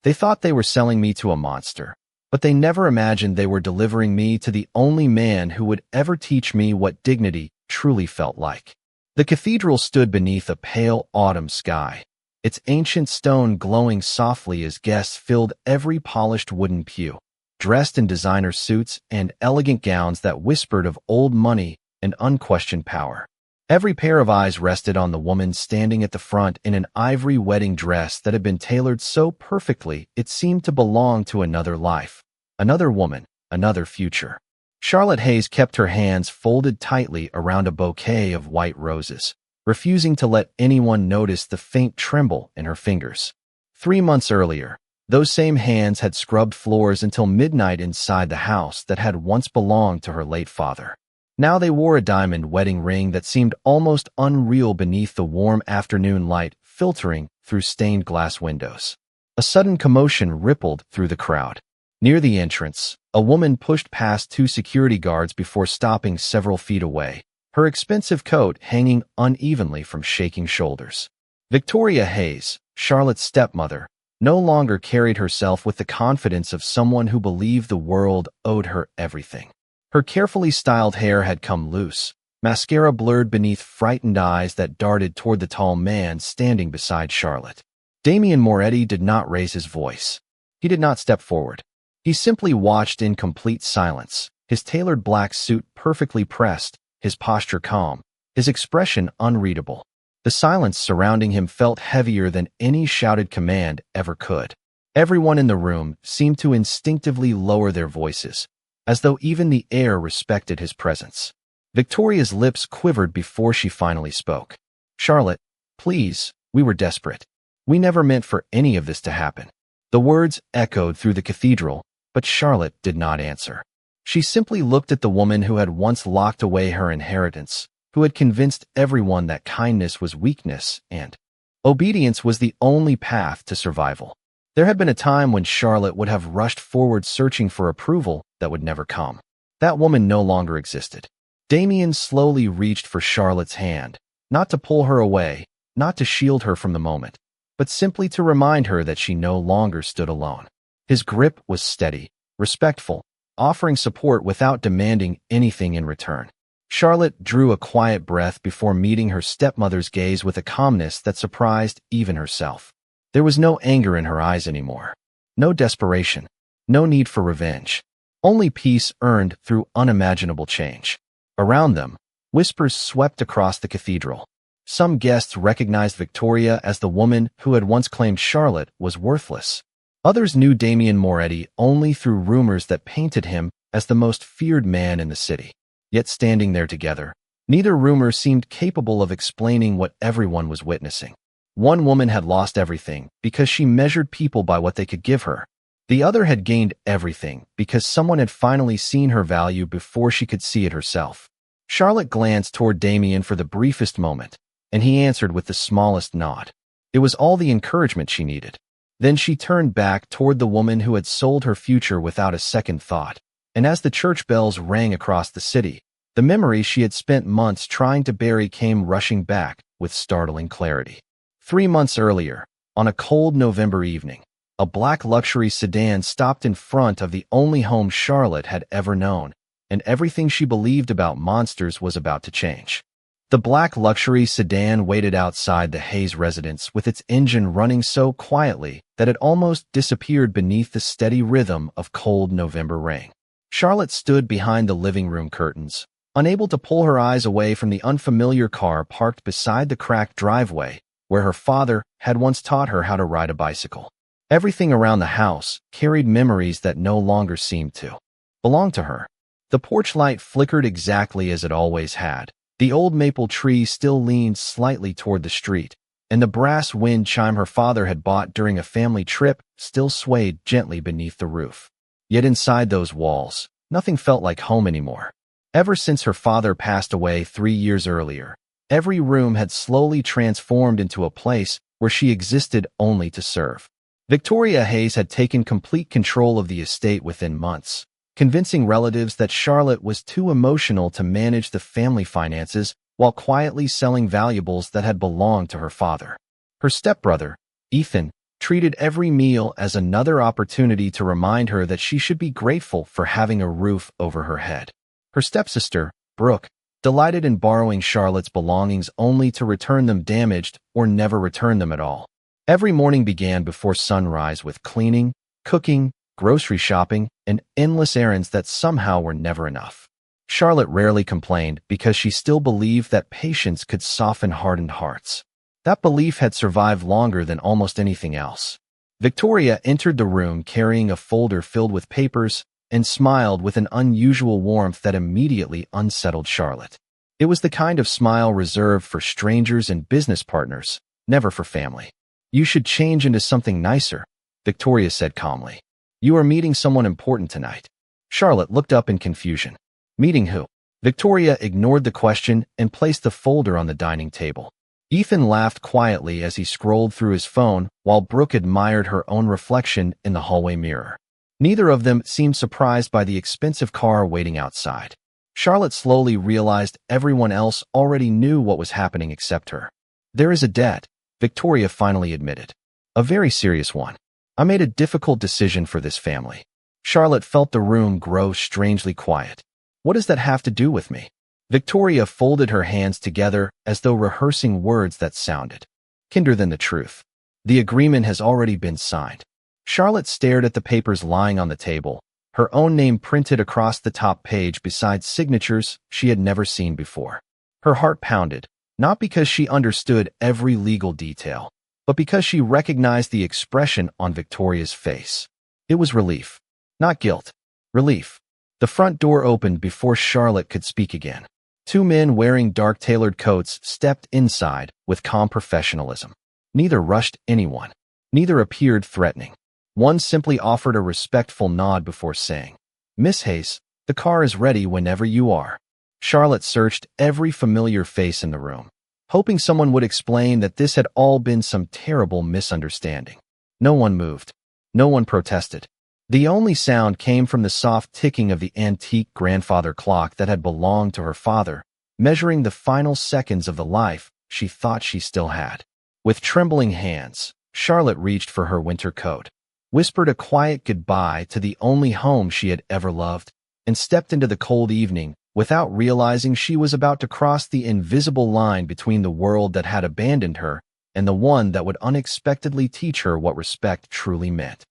They thought they were selling me to a monster, but they never imagined they were delivering me to the only man who would ever teach me what dignity truly felt like. The cathedral stood beneath a pale autumn sky, its ancient stone glowing softly as guests filled every polished wooden pew, dressed in designer suits and elegant gowns that whispered of old money and unquestioned power. Every pair of eyes rested on the woman standing at the front in an ivory wedding dress that had been tailored so perfectly it seemed to belong to another life, another woman, another future. Charlotte Hayes kept her hands folded tightly around a bouquet of white roses, refusing to let anyone notice the faint tremble in her fingers. 3 months earlier, those same hands had scrubbed floors until midnight inside the house that had once belonged to her late father. Now they wore a diamond wedding ring that seemed almost unreal beneath the warm afternoon light filtering through stained glass windows. A sudden commotion rippled through the crowd. Near the entrance, a woman pushed past 2 security guards before stopping several feet away, her expensive coat hanging unevenly from shaking shoulders. Victoria Hayes, Charlotte's stepmother, no longer carried herself with the confidence of someone who believed the world owed her everything. Her carefully styled hair had come loose, mascara blurred beneath frightened eyes that darted toward the tall man standing beside Charlotte. Damien Moretti did not raise his voice. He did not step forward. He simply watched in complete silence, his tailored black suit perfectly pressed, his posture calm, his expression unreadable. The silence surrounding him felt heavier than any shouted command ever could. Everyone in the room seemed to instinctively lower their voices, as though even the air respected his presence. Victoria's lips quivered before she finally spoke. "Charlotte, please, we were desperate. We never meant for any of this to happen." The words echoed through the cathedral, but Charlotte did not answer. She simply looked at the woman who had once locked away her inheritance, who had convinced everyone that kindness was weakness and obedience was the only path to survival. There had been a time when Charlotte would have rushed forward searching for approval that would never come. That woman no longer existed. Damien slowly reached for Charlotte's hand, not to pull her away, not to shield her from the moment, but simply to remind her that she no longer stood alone. His grip was steady, respectful, offering support without demanding anything in return. Charlotte drew a quiet breath before meeting her stepmother's gaze with a calmness that surprised even herself. There was no anger in her eyes anymore, no desperation, no need for revenge, only peace earned through unimaginable change. Around them, whispers swept across the cathedral. Some guests recognized Victoria as the woman who had once claimed Charlotte was worthless. Others knew Damien Moretti only through rumors that painted him as the most feared man in the city. Yet standing there together, neither rumor seemed capable of explaining what everyone was witnessing. One woman had lost everything because she measured people by what they could give her. The other had gained everything because someone had finally seen her value before she could see it herself. Charlotte glanced toward Damien for the briefest moment, and he answered with the smallest nod. It was all the encouragement she needed. Then she turned back toward the woman who had sold her future without a second thought, and as the church bells rang across the city, the memories she had spent months trying to bury came rushing back with startling clarity. 3 months earlier, on a cold November evening, a black luxury sedan stopped in front of the only home Charlotte had ever known, and everything she believed about monsters was about to change. The black luxury sedan waited outside the Hayes residence with its engine running so quietly that it almost disappeared beneath the steady rhythm of cold November rain. Charlotte stood behind the living room curtains, unable to pull her eyes away from the unfamiliar car parked beside the cracked driveway where her father had once taught her how to ride a bicycle. Everything around the house carried memories that no longer seemed to belong to her. The porch light flickered exactly as it always had. The old maple tree still leaned slightly toward the street, and the brass wind chime her father had bought during a family trip still swayed gently beneath the roof. Yet inside those walls, nothing felt like home anymore. Ever since her father passed away 3 years earlier, every room had slowly transformed into a place where she existed only to serve. Victoria Hayes had taken complete control of the estate within months, convincing relatives that Charlotte was too emotional to manage the family finances while quietly selling valuables that had belonged to her father. Her stepbrother, Ethan, treated every meal as another opportunity to remind her that she should be grateful for having a roof over her head. Her stepsister, Brooke, delighted in borrowing Charlotte's belongings only to return them damaged or never return them at all. Every morning began before sunrise with cleaning, cooking, grocery shopping, and endless errands that somehow were never enough. Charlotte rarely complained because she still believed that patience could soften hardened hearts. That belief had survived longer than almost anything else. Victoria entered the room carrying a folder filled with papers and smiled with an unusual warmth that immediately unsettled Charlotte. It was the kind of smile reserved for strangers and business partners, never for family. "You should change into something nicer," Victoria said calmly. "You are meeting someone important tonight." Charlotte looked up in confusion. "Meeting who?" Victoria ignored the question and placed the folder on the dining table. Ethan laughed quietly as he scrolled through his phone while Brooke admired her own reflection in the hallway mirror. Neither of them seemed surprised by the expensive car waiting outside. Charlotte slowly realized everyone else already knew what was happening except her. "There is a debt," Victoria finally admitted. "A very serious one. I made a difficult decision for this family." Charlotte felt the room grow strangely quiet. "What does that have to do with me?" Victoria folded her hands together as though rehearsing words that sounded kinder than the truth. "The agreement has already been signed." Charlotte stared at the papers lying on the table, her own name printed across the top page beside signatures she had never seen before. Her heart pounded, not because she understood every legal detail, but because she recognized the expression on Victoria's face. It was relief, not guilt. Relief. The front door opened before Charlotte could speak again. Two men wearing dark tailored coats stepped inside with calm professionalism. Neither rushed anyone. Neither appeared threatening. One simply offered a respectful nod before saying, "Miss Hayes, the car is ready whenever you are." Charlotte searched every familiar face in the room, hoping someone would explain that this had all been some terrible misunderstanding. No one moved. No one protested. The only sound came from the soft ticking of the antique grandfather clock that had belonged to her father, measuring the final seconds of the life she thought she still had. With trembling hands, Charlotte reached for her winter coat, whispered a quiet goodbye to the only home she had ever loved, and stepped into the cold evening without realizing she was about to cross the invisible line between the world that had abandoned her and the one that would unexpectedly teach her what respect truly meant.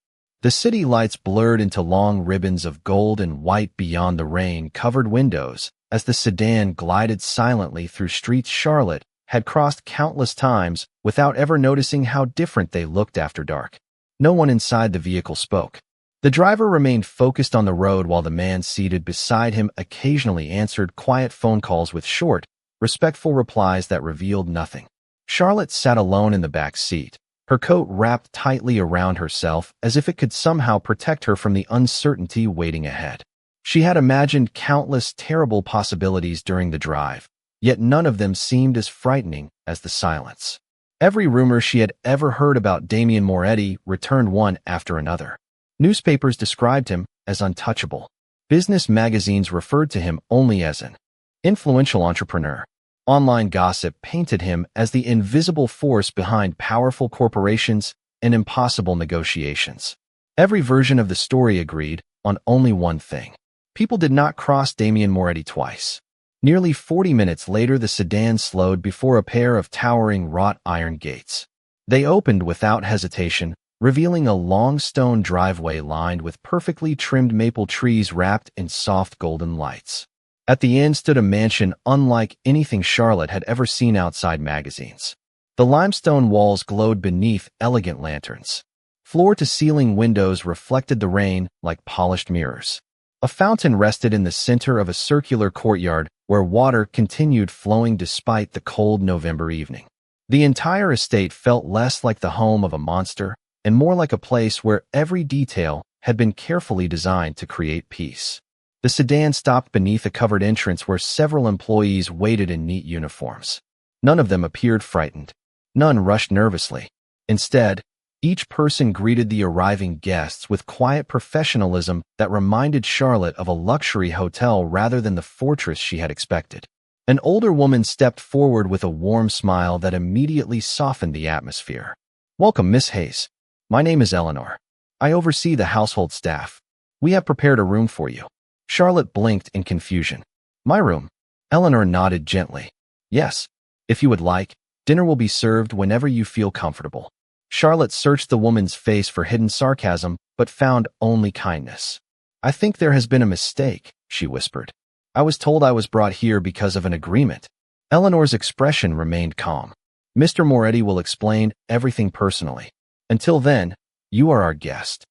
The city lights blurred into long ribbons of gold and white beyond the rain-covered windows as the sedan glided silently through streets Charlotte had crossed countless times without ever noticing how different they looked after dark. No one inside the vehicle spoke. The driver remained focused on the road while the man seated beside him occasionally answered quiet phone calls with short, respectful replies that revealed nothing. Charlotte sat alone in the back seat, her coat wrapped tightly around herself as if it could somehow protect her from the uncertainty waiting ahead. She had imagined countless terrible possibilities during the drive, yet none of them seemed as frightening as the silence. Every rumor she had ever heard about Damien Moretti returned one after another. Newspapers described him as untouchable. Business magazines referred to him only as an influential entrepreneur. Online gossip painted him as the invisible force behind powerful corporations and impossible negotiations. Every version of the story agreed on only one thing. People did not cross Damien Moretti twice. Nearly 40 minutes later, the sedan slowed before a pair of towering wrought iron gates. They opened without hesitation, revealing a long stone driveway lined with perfectly trimmed maple trees wrapped in soft golden lights. At the end stood a mansion unlike anything Charlotte had ever seen outside magazines. The limestone walls glowed beneath elegant lanterns. Floor-to-ceiling windows reflected the rain like polished mirrors. A fountain rested in the center of a circular courtyard where water continued flowing despite the cold November evening. The entire estate felt less like the home of a monster and more like a place where every detail had been carefully designed to create peace. The sedan stopped beneath a covered entrance where several employees waited in neat uniforms. None of them appeared frightened. None rushed nervously. Instead, each person greeted the arriving guests with quiet professionalism that reminded Charlotte of a luxury hotel rather than the fortress she had expected. An older woman stepped forward with a warm smile that immediately softened the atmosphere. "Welcome, Miss Hayes. My name is Eleanor. I oversee the household staff. We have prepared a room for you. Charlotte blinked in confusion. My room? Eleanor nodded gently. Yes. If you would like, dinner will be served whenever you feel comfortable. Charlotte searched the woman's face for hidden sarcasm, but found only kindness. I think there has been a mistake, she whispered. I was told I was brought here because of an agreement. Eleanor's expression remained calm. Mr. Moretti will explain everything personally. Until then, you are our guest.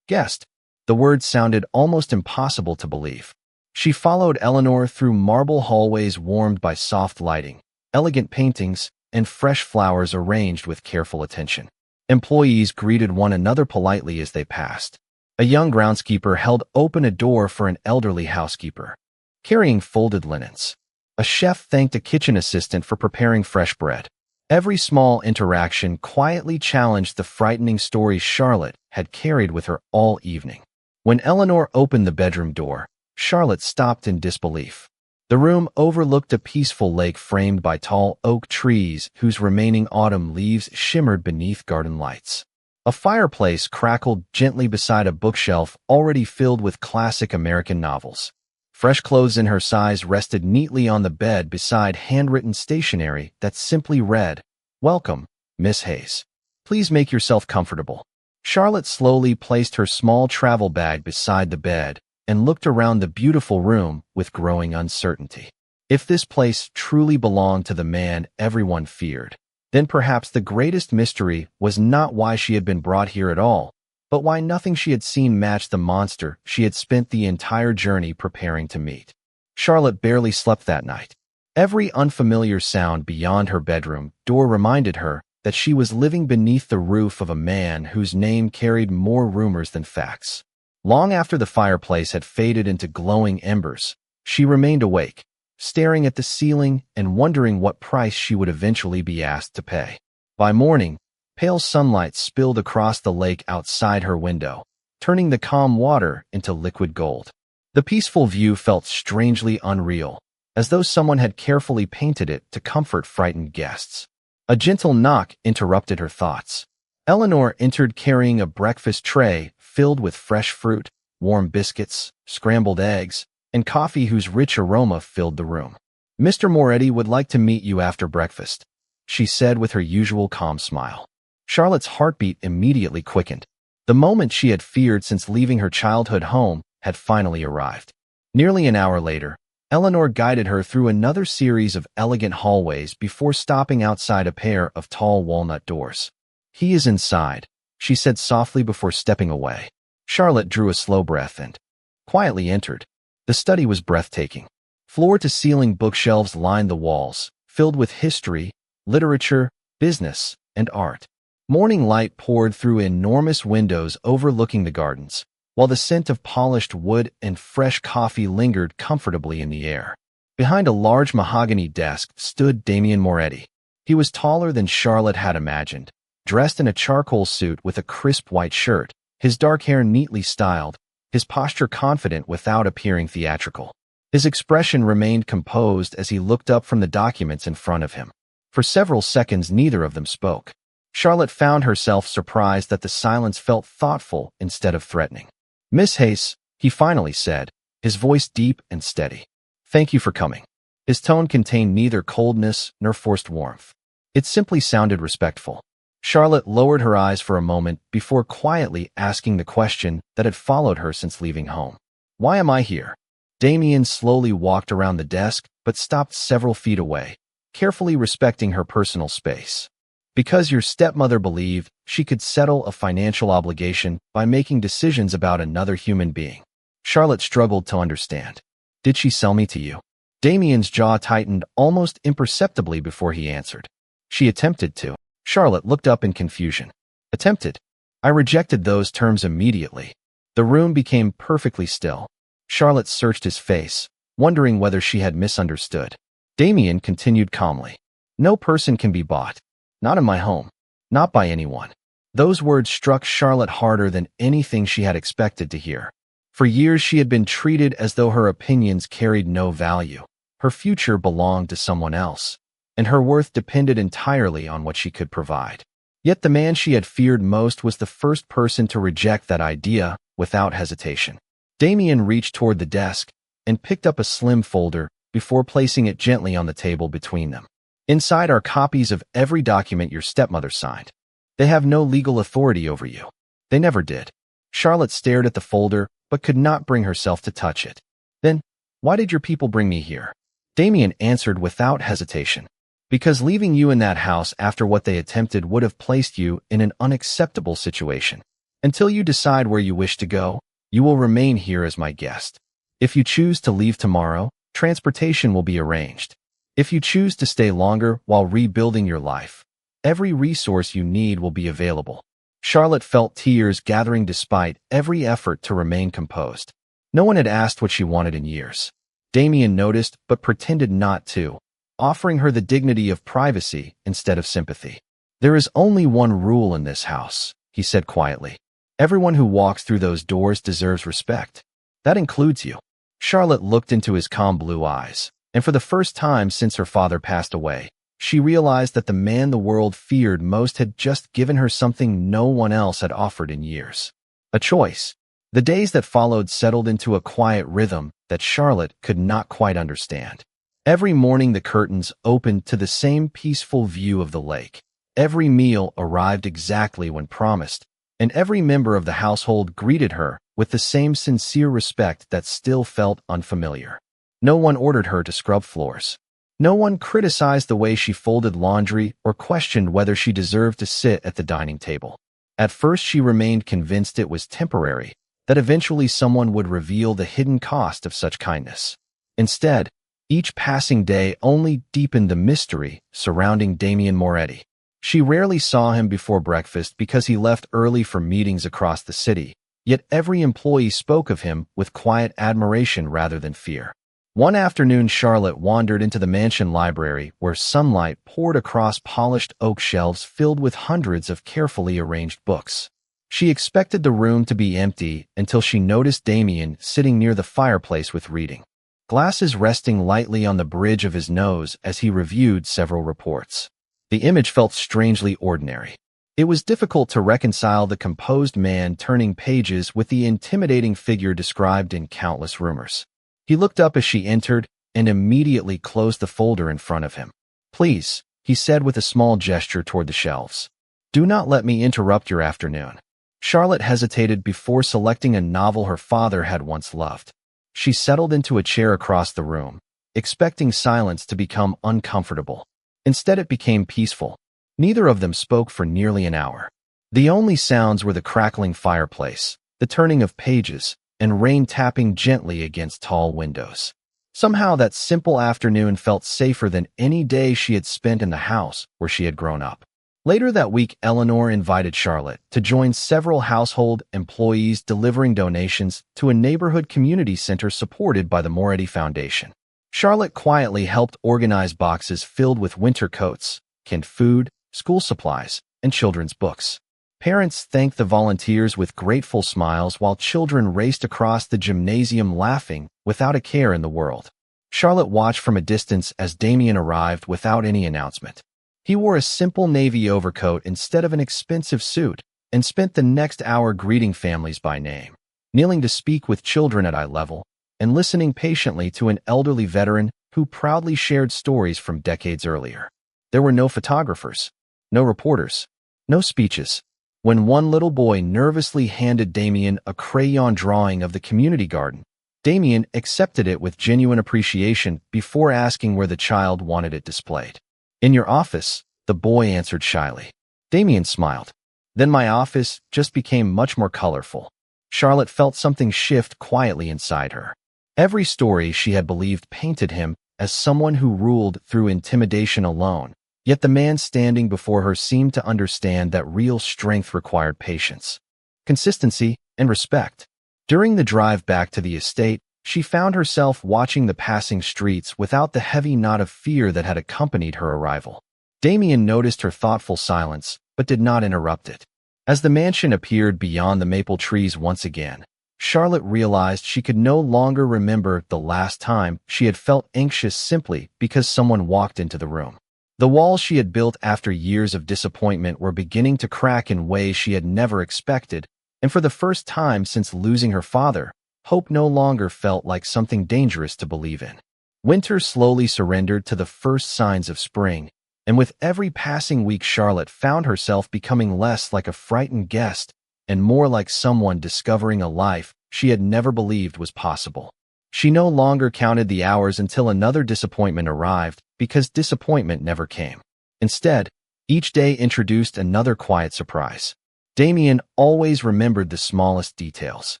Guest. The word sounded almost impossible to believe. She followed Eleanor through marble hallways warmed by soft lighting, elegant paintings, and fresh flowers arranged with careful attention. Employees greeted one another politely as they passed. A young groundskeeper held open a door for an elderly housekeeper, carrying folded linens. A chef thanked a kitchen assistant for preparing fresh bread. Every small interaction quietly challenged the frightening stories Charlotte had carried with her all evening. When Eleanor opened the bedroom door, Charlotte stopped in disbelief. The room overlooked a peaceful lake framed by tall oak trees whose remaining autumn leaves shimmered beneath garden lights. A fireplace crackled gently beside a bookshelf already filled with classic American novels. Fresh clothes in her size rested neatly on the bed beside handwritten stationery that simply read, "Welcome, Miss Hayes. Please make yourself comfortable." Charlotte slowly placed her small travel bag beside the bed and looked around the beautiful room with growing uncertainty. If this place truly belonged to the man everyone feared, then perhaps the greatest mystery was not why she had been brought here at all, but why nothing she had seen matched the monster she had spent the entire journey preparing to meet. Charlotte barely slept that night. Every unfamiliar sound beyond her bedroom door reminded her that she was living beneath the roof of a man whose name carried more rumors than facts. Long after the fireplace had faded into glowing embers, she remained awake, staring at the ceiling and wondering what price she would eventually be asked to pay. By morning, pale sunlight spilled across the lake outside her window, turning the calm water into liquid gold. The peaceful view felt strangely unreal, as though someone had carefully painted it to comfort frightened guests. A gentle knock interrupted her thoughts. Eleanor entered carrying a breakfast tray filled with fresh fruit, warm biscuits, scrambled eggs, and coffee whose rich aroma filled the room. "Mr. Moretti would like to meet you after breakfast," she said with her usual calm smile. Charlotte's heartbeat immediately quickened. The moment she had feared since leaving her childhood home had finally arrived. Nearly an hour later, Eleanor guided her through another series of elegant hallways before stopping outside a pair of tall walnut doors. "He is inside," she said softly before stepping away. Charlotte drew a slow breath and quietly entered. The study was breathtaking. Floor-to-ceiling bookshelves lined the walls, filled with history, literature, business, and art. Morning light poured through enormous windows overlooking the gardens, while the scent of polished wood and fresh coffee lingered comfortably in the air. Behind a large mahogany desk stood Damien Moretti. He was taller than Charlotte had imagined, dressed in a charcoal suit with a crisp white shirt, his dark hair neatly styled, his posture confident without appearing theatrical. His expression remained composed as he looked up from the documents in front of him. For several seconds, neither of them spoke. Charlotte found herself surprised that the silence felt thoughtful instead of threatening. "Miss Hayes," he finally said, his voice deep and steady. "Thank you for coming." His tone contained neither coldness nor forced warmth. It simply sounded respectful. Charlotte lowered her eyes for a moment before quietly asking the question that had followed her since leaving home. "Why am I here?" Damien slowly walked around the desk but stopped several feet away, carefully respecting her personal space. "Because your stepmother believed she could settle a financial obligation by making decisions about another human being." Charlotte struggled to understand. "Did she sell me to you?" Damien's jaw tightened almost imperceptibly before he answered. "She attempted to." Charlotte looked up in confusion. "Attempted?" "I rejected those terms immediately." The room became perfectly still. Charlotte searched his face, wondering whether she had misunderstood. Damien continued calmly. "No person can be bought. Not in my home. Not by anyone." Those words struck Charlotte harder than anything she had expected to hear. For years she had been treated as though her opinions carried no value. Her future belonged to someone else, and her worth depended entirely on what she could provide. Yet the man she had feared most was the first person to reject that idea without hesitation. Damien reached toward the desk and picked up a slim folder before placing it gently on the table between them. Inside are copies of every document your stepmother signed. They have no legal authority over you. They never did. Charlotte stared at the folder but could not bring herself to touch it. Then, why did your people bring me here? Damien answered without hesitation. Because leaving you in that house after what they attempted would have placed you in an unacceptable situation. Until you decide where you wish to go, you will remain here as my guest. If you choose to leave tomorrow, transportation will be arranged. If you choose to stay longer while rebuilding your life, every resource you need will be available. Charlotte felt tears gathering despite every effort to remain composed. No one had asked what she wanted in years. Damien noticed but pretended not to, offering her the dignity of privacy instead of sympathy. There is only one rule in this house, he said quietly. Everyone who walks through those doors deserves respect. That includes you. Charlotte looked into his calm blue eyes, and for the first time since her father passed away, she realized that the man the world feared most had just given her something no one else had offered in years. A choice. The days that followed settled into a quiet rhythm that Charlotte could not quite understand. Every morning the curtains opened to the same peaceful view of the lake. Every meal arrived exactly when promised, and every member of the household greeted her with the same sincere respect that still felt unfamiliar. No one ordered her to scrub floors. No one criticized the way she folded laundry or questioned whether she deserved to sit at the dining table. At first she remained convinced it was temporary, that eventually someone would reveal the hidden cost of such kindness. Instead, each passing day only deepened the mystery surrounding Damien Moretti. She rarely saw him before breakfast because he left early for meetings across the city, yet every employee spoke of him with quiet admiration rather than fear. One afternoon, Charlotte wandered into the mansion library where sunlight poured across polished oak shelves filled with hundreds of carefully arranged books. She expected the room to be empty until she noticed Damien sitting near the fireplace with reading, glasses resting lightly on the bridge of his nose as he reviewed several reports. The image felt strangely ordinary. It was difficult to reconcile the composed man turning pages with the intimidating figure described in countless rumors. He looked up as she entered and immediately closed the folder in front of him. Please, he said with a small gesture toward the shelves. Do not let me interrupt your afternoon. Charlotte hesitated before selecting a novel her father had once loved. She settled into a chair across the room, expecting silence to become uncomfortable. Instead, it became peaceful. Neither of them spoke for nearly an hour. The only sounds were the crackling fireplace, the turning of pages, and rain tapping gently against tall windows. Somehow that simple afternoon felt safer than any day she had spent in the house where she had grown up. Later that week, Eleanor invited Charlotte to join several household employees delivering donations to a neighborhood community center supported by the Moretti Foundation. Charlotte quietly helped organize boxes filled with winter coats, canned food, school supplies, and children's books. Parents thanked the volunteers with grateful smiles while children raced across the gymnasium laughing without a care in the world. Charlotte watched from a distance as Damien arrived without any announcement. He wore a simple navy overcoat instead of an expensive suit and spent the next hour greeting families by name, kneeling to speak with children at eye level, and listening patiently to an elderly veteran who proudly shared stories from decades earlier. There were no photographers, no reporters, no speeches. When one little boy nervously handed Damien a crayon drawing of the community garden, Damien accepted it with genuine appreciation before asking where the child wanted it displayed. In your office, the boy answered shyly. Damien smiled. Then my office just became much more colorful. Charlotte felt something shift quietly inside her. Every story she had believed painted him as someone who ruled through intimidation alone. Yet the man standing before her seemed to understand that real strength required patience, consistency, and respect. During the drive back to the estate, she found herself watching the passing streets without the heavy knot of fear that had accompanied her arrival. Damien noticed her thoughtful silence, but did not interrupt it. As the mansion appeared beyond the maple trees once again, Charlotte realized she could no longer remember the last time she had felt anxious simply because someone walked into the room. The walls she had built after years of disappointment were beginning to crack in ways she had never expected, and for the first time since losing her father, hope no longer felt like something dangerous to believe in. Winter slowly surrendered to the first signs of spring, and with every passing week Charlotte found herself becoming less like a frightened guest and more like someone discovering a life she had never believed was possible. She no longer counted the hours until another disappointment arrived, because disappointment never came. Instead, each day introduced another quiet surprise. Damien always remembered the smallest details.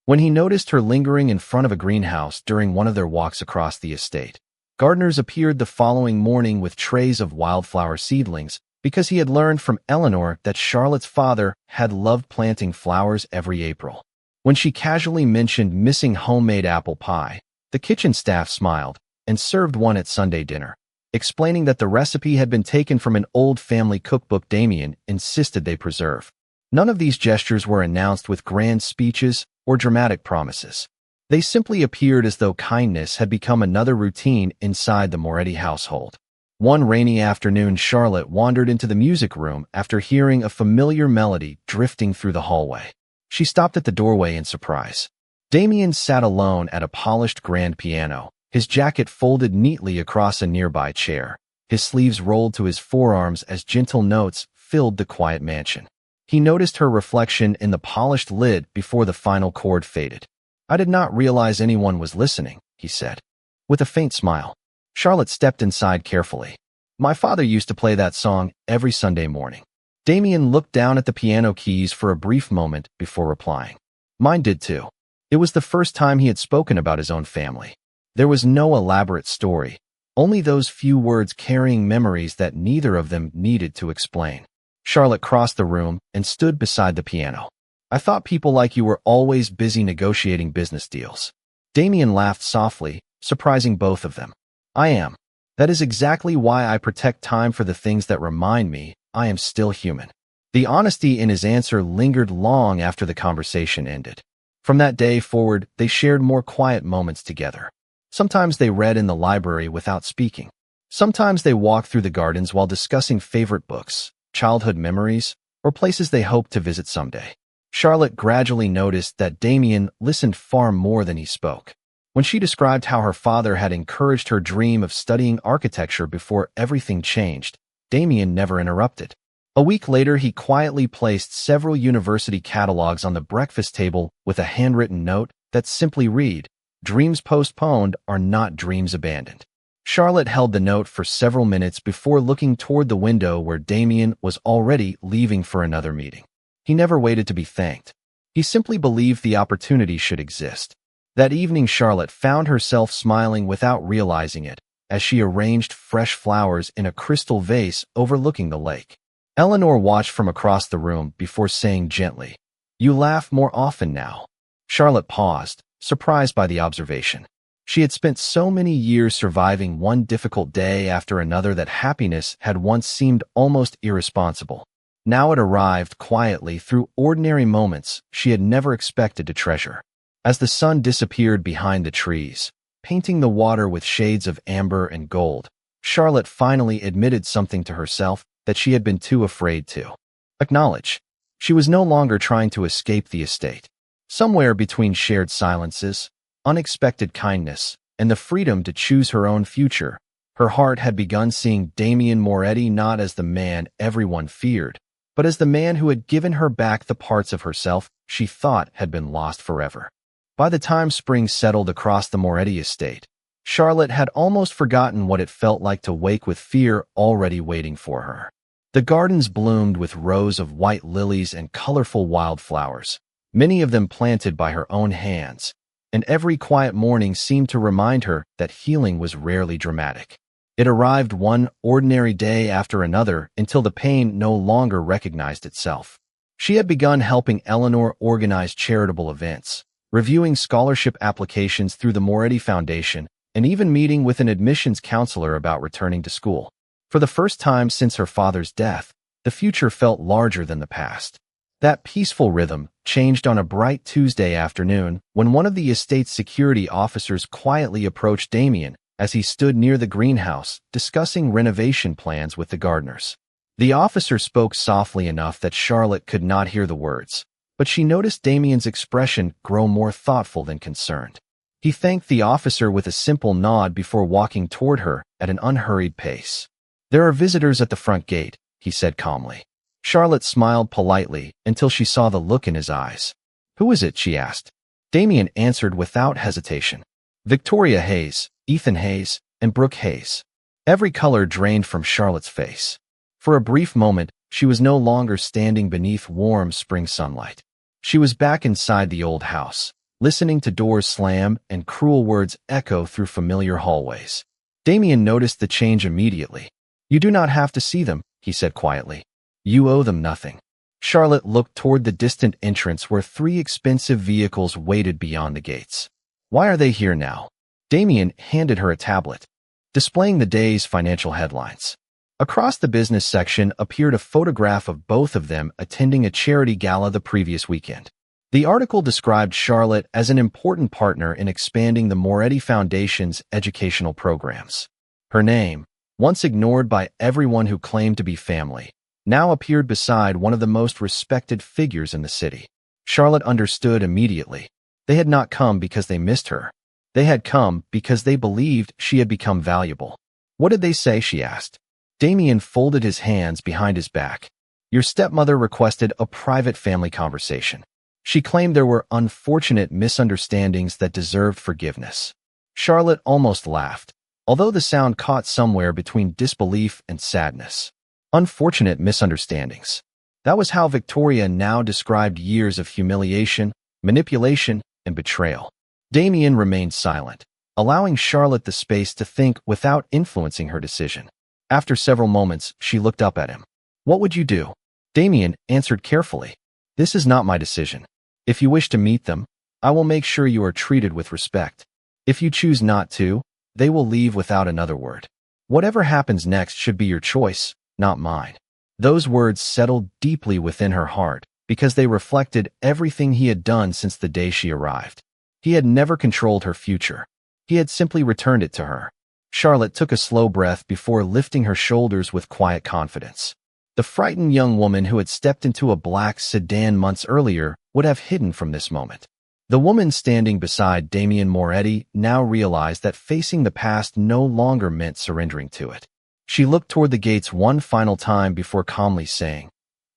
When he noticed her lingering in front of a greenhouse during one of their walks across the estate, gardeners appeared the following morning with trays of wildflower seedlings, because he had learned from Eleanor that Charlotte's father had loved planting flowers every April. When she casually mentioned missing homemade apple pie, the kitchen staff smiled and served one at Sunday dinner, explaining that the recipe had been taken from an old family cookbook Damien insisted they preserve. None of these gestures were announced with grand speeches or dramatic promises. They simply appeared as though kindness had become another routine inside the Moretti household. One rainy afternoon, Charlotte wandered into the music room after hearing a familiar melody drifting through the hallway. She stopped at the doorway in surprise. Damien sat alone at a polished grand piano, his jacket folded neatly across a nearby chair, his sleeves rolled to his forearms as gentle notes filled the quiet mansion. He noticed her reflection in the polished lid before the final chord faded. "I did not realize anyone was listening," he said. With a faint smile, Charlotte stepped inside carefully. "My father used to play that song every Sunday morning." Damien looked down at the piano keys for a brief moment before replying. "Mine did too." It was the first time he had spoken about his own family. There was no elaborate story, only those few words carrying memories that neither of them needed to explain. Charlotte crossed the room and stood beside the piano. "I thought people like you were always busy negotiating business deals." Damien laughed softly, surprising both of them. "I am. That is exactly why I protect time for the things that remind me I am still human." The honesty in his answer lingered long after the conversation ended. From that day forward, they shared more quiet moments together. Sometimes they read in the library without speaking. Sometimes they walked through the gardens while discussing favorite books, childhood memories, or places they hoped to visit someday. Charlotte gradually noticed that Damien listened far more than he spoke. When she described how her father had encouraged her dream of studying architecture before everything changed, Damien never interrupted. A week later, he quietly placed several university catalogs on the breakfast table with a handwritten note that simply read, "Dreams postponed are not dreams abandoned." Charlotte held the note for several minutes before looking toward the window where Damien was already leaving for another meeting. He never waited to be thanked. He simply believed the opportunity should exist. That evening, Charlotte found herself smiling without realizing it, as she arranged fresh flowers in a crystal vase overlooking the lake. Eleanor watched from across the room before saying gently, "You laugh more often now." Charlotte paused, surprised by the observation. She had spent so many years surviving one difficult day after another that happiness had once seemed almost irresponsible. Now it arrived quietly through ordinary moments she had never expected to treasure. As the sun disappeared behind the trees, painting the water with shades of amber and gold, Charlotte finally admitted something to herself that she had been too afraid to acknowledge. She was no longer trying to escape the estate. Somewhere between shared silences, unexpected kindness, and the freedom to choose her own future, her heart had begun seeing Damien Moretti not as the man everyone feared, but as the man who had given her back the parts of herself she thought had been lost forever. By the time spring settled across the Moretti estate, Charlotte had almost forgotten what it felt like to wake with fear already waiting for her. The gardens bloomed with rows of white lilies and colorful wildflowers, many of them planted by her own hands, and every quiet morning seemed to remind her that healing was rarely dramatic. It arrived one ordinary day after another until the pain no longer recognized itself. She had begun helping Eleanor organize charitable events, reviewing scholarship applications through the Moretti Foundation, and even meeting with an admissions counselor about returning to school. For the first time since her father's death, the future felt larger than the past. That peaceful rhythm changed on a bright Tuesday afternoon when one of the estate's security officers quietly approached Damien as he stood near the greenhouse, discussing renovation plans with the gardeners. The officer spoke softly enough that Charlotte could not hear the words, but she noticed Damien's expression grow more thoughtful than concerned. He thanked the officer with a simple nod before walking toward her at an unhurried pace. "There are visitors at the front gate," he said calmly. Charlotte smiled politely until she saw the look in his eyes. "Who is it?" she asked. Damien answered without hesitation. "Victoria Hayes, Ethan Hayes, and Brooke Hayes." Every color drained from Charlotte's face. For a brief moment, she was no longer standing beneath warm spring sunlight. She was back inside the old house, listening to doors slam and cruel words echo through familiar hallways. Damien noticed the change immediately. "You do not have to see them," he said quietly. "You owe them nothing." Charlotte looked toward the distant entrance where 3 expensive vehicles waited beyond the gates. "Why are they here now?" Damien handed her a tablet, displaying the day's financial headlines. Across the business section appeared a photograph of both of them attending a charity gala the previous weekend. The article described Charlotte as an important partner in expanding the Moretti Foundation's educational programs. Her name, once ignored by everyone who claimed to be family, now appeared beside one of the most respected figures in the city. Charlotte understood immediately. They had not come because they missed her. They had come because they believed she had become valuable. "What did they say?" she asked. Damien folded his hands behind his back. "Your stepmother requested a private family conversation. She claimed there were unfortunate misunderstandings that deserved forgiveness." Charlotte almost laughed, although the sound caught somewhere between disbelief and sadness. Unfortunate misunderstandings. That was how Victoria now described years of humiliation, manipulation, and betrayal. Damien remained silent, allowing Charlotte the space to think without influencing her decision. After several moments, she looked up at him. "What would you do?" Damien answered carefully. "This is not my decision. If you wish to meet them, I will make sure you are treated with respect. If you choose not to, they will leave without another word. Whatever happens next should be your choice, not mine." Those words settled deeply within her heart because they reflected everything he had done since the day she arrived. He had never controlled her future. He had simply returned it to her. Charlotte took a slow breath before lifting her shoulders with quiet confidence. The frightened young woman who had stepped into a black sedan months earlier would have hidden from this moment. The woman standing beside Damien Moretti now realized that facing the past no longer meant surrendering to it. She looked toward the gates one final time before calmly saying,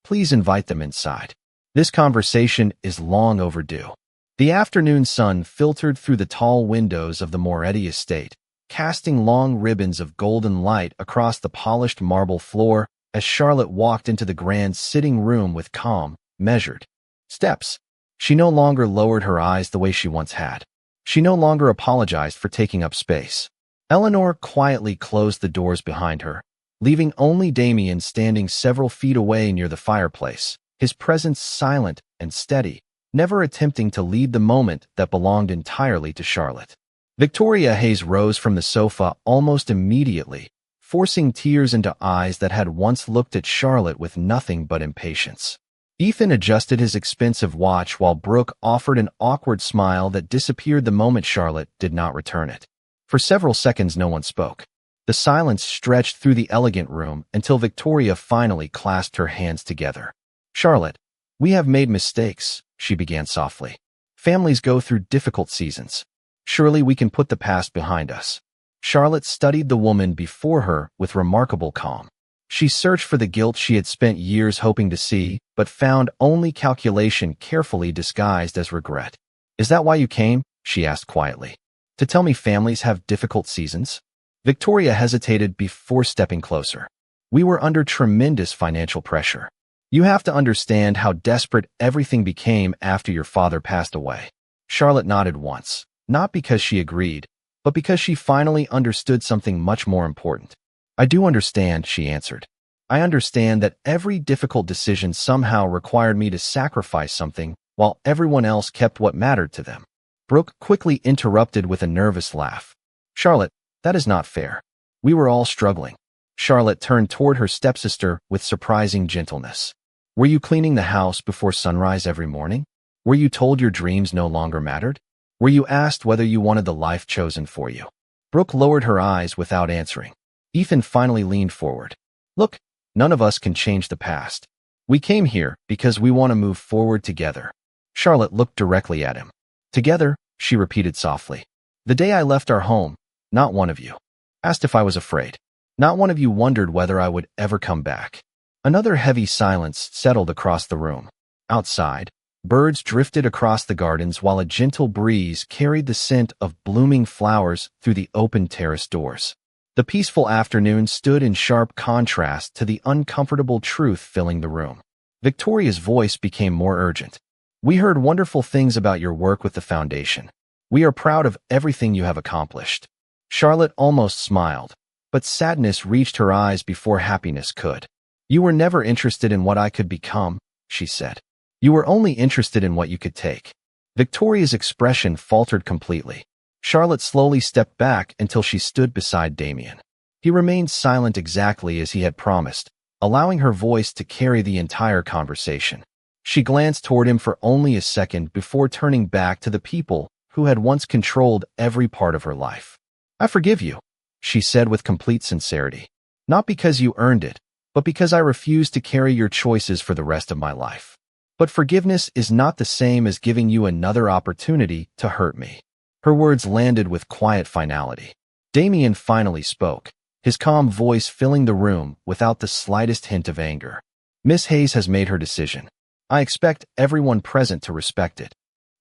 "Please invite them inside. This conversation is long overdue." The afternoon sun filtered through the tall windows of the Moretti estate, casting long ribbons of golden light across the polished marble floor as Charlotte walked into the grand sitting room with calm, measured steps. She no longer lowered her eyes the way she once had. She no longer apologized for taking up space. Eleanor quietly closed the doors behind her, leaving only Damien standing several feet away near the fireplace, his presence silent and steady, never attempting to lead the moment that belonged entirely to Charlotte. Victoria Hayes rose from the sofa almost immediately, forcing tears into eyes that had once looked at Charlotte with nothing but impatience. Ethan adjusted his expensive watch while Brooke offered an awkward smile that disappeared the moment Charlotte did not return it. For several seconds no one spoke. The silence stretched through the elegant room until Victoria finally clasped her hands together. "Charlotte, we have made mistakes," she began softly. "Families go through difficult seasons. Surely we can put the past behind us." Charlotte studied the woman before her with remarkable calm. She searched for the guilt she had spent years hoping to see, but found only calculation carefully disguised as regret. "Is that why you came?" she asked quietly. "To tell me families have difficult seasons?" Victoria hesitated before stepping closer. "We were under tremendous financial pressure. You have to understand how desperate everything became after your father passed away." Charlotte nodded once, not because she agreed, but because she finally understood something much more important. "I do understand," she answered. "I understand that every difficult decision somehow required me to sacrifice something while everyone else kept what mattered to them." Brooke quickly interrupted with a nervous laugh. "Charlotte, that is not fair. We were all struggling." Charlotte turned toward her stepsister with surprising gentleness. "Were you cleaning the house before sunrise every morning? Were you told your dreams no longer mattered? Were you asked whether you wanted the life chosen for you?" Brooke lowered her eyes without answering. Ethan finally leaned forward. Look, none of us can change the past. We came here because we want to move forward together. Charlotte looked directly at him. Together, she repeated softly. The day I left our home, not one of you asked if I was afraid. Not one of you wondered whether I would ever come back. Another heavy silence settled across the room. Outside, birds drifted across the gardens while a gentle breeze carried the scent of blooming flowers through the open terrace doors. The peaceful afternoon stood in sharp contrast to the uncomfortable truth filling the room. Victoria's voice became more urgent. We heard wonderful things about your work with the foundation. We are proud of everything you have accomplished. Charlotte almost smiled, but sadness reached her eyes before happiness could. You were never interested in what I could become, she said. You were only interested in what you could take. Victoria's expression faltered completely. Charlotte slowly stepped back until she stood beside Damien. He remained silent exactly as he had promised, allowing her voice to carry the entire conversation. She glanced toward him for only a second before turning back to the people who had once controlled every part of her life. I forgive you, she said with complete sincerity. Not because you earned it, but because I refuse to carry your choices for the rest of my life. But forgiveness is not the same as giving you another opportunity to hurt me. Her words landed with quiet finality. Damien finally spoke, his calm voice filling the room without the slightest hint of anger. Miss Hayes has made her decision. I expect everyone present to respect it.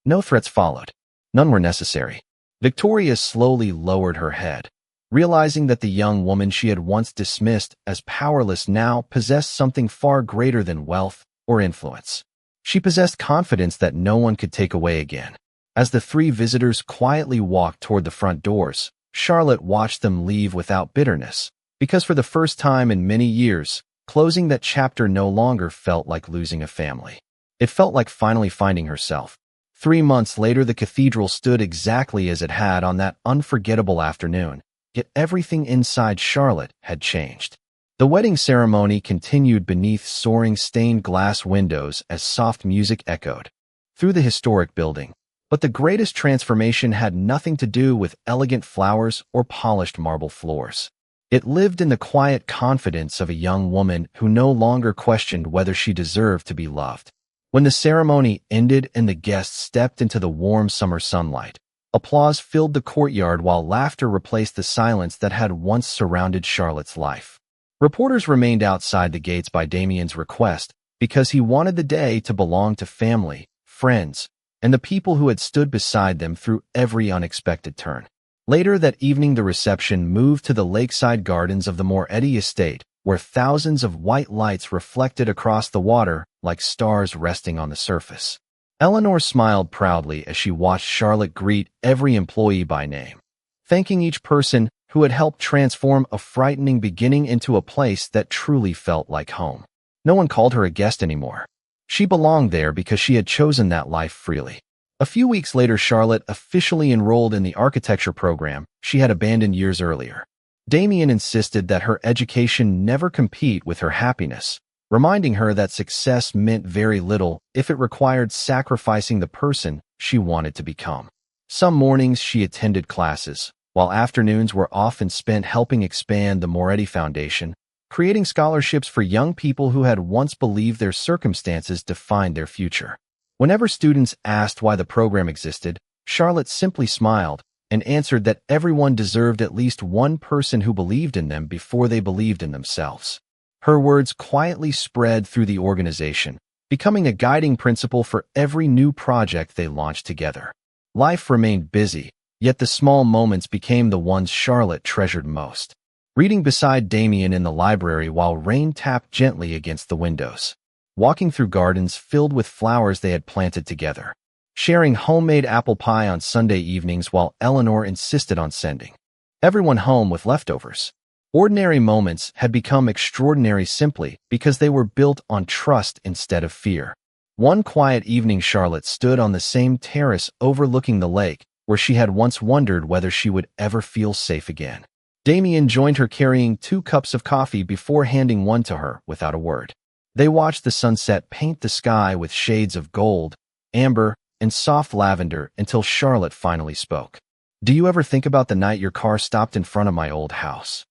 No threats followed. None were necessary. Victoria slowly lowered her head, realizing that the young woman she had once dismissed as powerless now possessed something far greater than wealth or influence. She possessed confidence that no one could take away again. As the three visitors quietly walked toward the front doors, Charlotte watched them leave without bitterness, because for the first time in many years, closing that chapter no longer felt like losing a family. It felt like finally finding herself. 3 months later, the cathedral stood exactly as it had on that unforgettable afternoon, yet everything inside Charlotte had changed. The wedding ceremony continued beneath soaring stained glass windows as soft music echoed through the historic building. But the greatest transformation had nothing to do with elegant flowers or polished marble floors. It lived in the quiet confidence of a young woman who no longer questioned whether she deserved to be loved. When the ceremony ended and the guests stepped into the warm summer sunlight, applause filled the courtyard while laughter replaced the silence that had once surrounded Charlotte's life. Reporters remained outside the gates by Damien's request because he wanted the day to belong to family, friends, and the people who had stood beside them through every unexpected turn. Later that evening, the reception moved to the lakeside gardens of the Moretti estate, where thousands of white lights reflected across the water like stars resting on the surface. Eleanor smiled proudly as she watched Charlotte greet every employee by name, thanking each person who had helped transform a frightening beginning into a place that truly felt like home. No one called her a guest anymore. She belonged there because she had chosen that life freely. A few weeks later, Charlotte officially enrolled in the architecture program she had abandoned years earlier. Damien insisted that her education never compete with her happiness, reminding her that success meant very little if it required sacrificing the person she wanted to become. Some mornings she attended classes, while afternoons were often spent helping expand the Moretti Foundation, creating scholarships for young people who had once believed their circumstances defined their future. Whenever students asked why the program existed, Charlotte simply smiled and answered that everyone deserved at least one person who believed in them before they believed in themselves. Her words quietly spread through the organization, becoming a guiding principle for every new project they launched together. Life remained busy, yet the small moments became the ones Charlotte treasured most. Reading beside Damien in the library while rain tapped gently against the windows. Walking through gardens filled with flowers they had planted together. Sharing homemade apple pie on Sunday evenings while Eleanor insisted on sending everyone home with leftovers. Ordinary moments had become extraordinary simply because they were built on trust instead of fear. One quiet evening, Charlotte stood on the same terrace overlooking the lake where she had once wondered whether she would ever feel safe again. Damien joined her carrying 2 cups of coffee before handing one to her without a word. They watched the sunset paint the sky with shades of gold, amber, and soft lavender until Charlotte finally spoke. Do you ever think about the night your car stopped in front of my old house?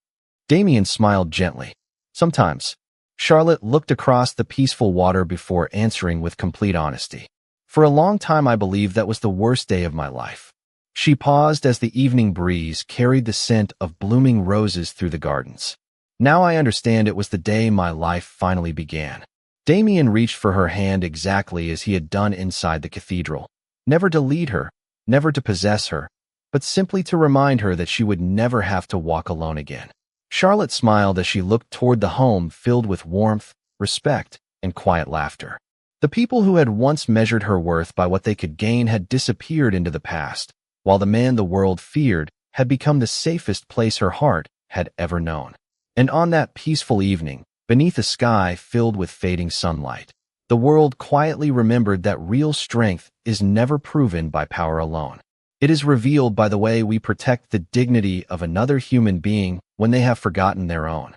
Damien smiled gently. Sometimes. Charlotte looked across the peaceful water before answering with complete honesty. For a long time I believed that was the worst day of my life. She paused as the evening breeze carried the scent of blooming roses through the gardens. Now I understand it was the day my life finally began. Damien reached for her hand exactly as he had done inside the cathedral. Never to lead her, never to possess her, but simply to remind her that she would never have to walk alone again. Charlotte smiled as she looked toward the home filled with warmth, respect, and quiet laughter. The people who had once measured her worth by what they could gain had disappeared into the past, while the man the world feared had become the safest place her heart had ever known. And on that peaceful evening, beneath a sky filled with fading sunlight, the world quietly remembered that real strength is never proven by power alone. It is revealed by the way we protect the dignity of another human being when they have forgotten their own.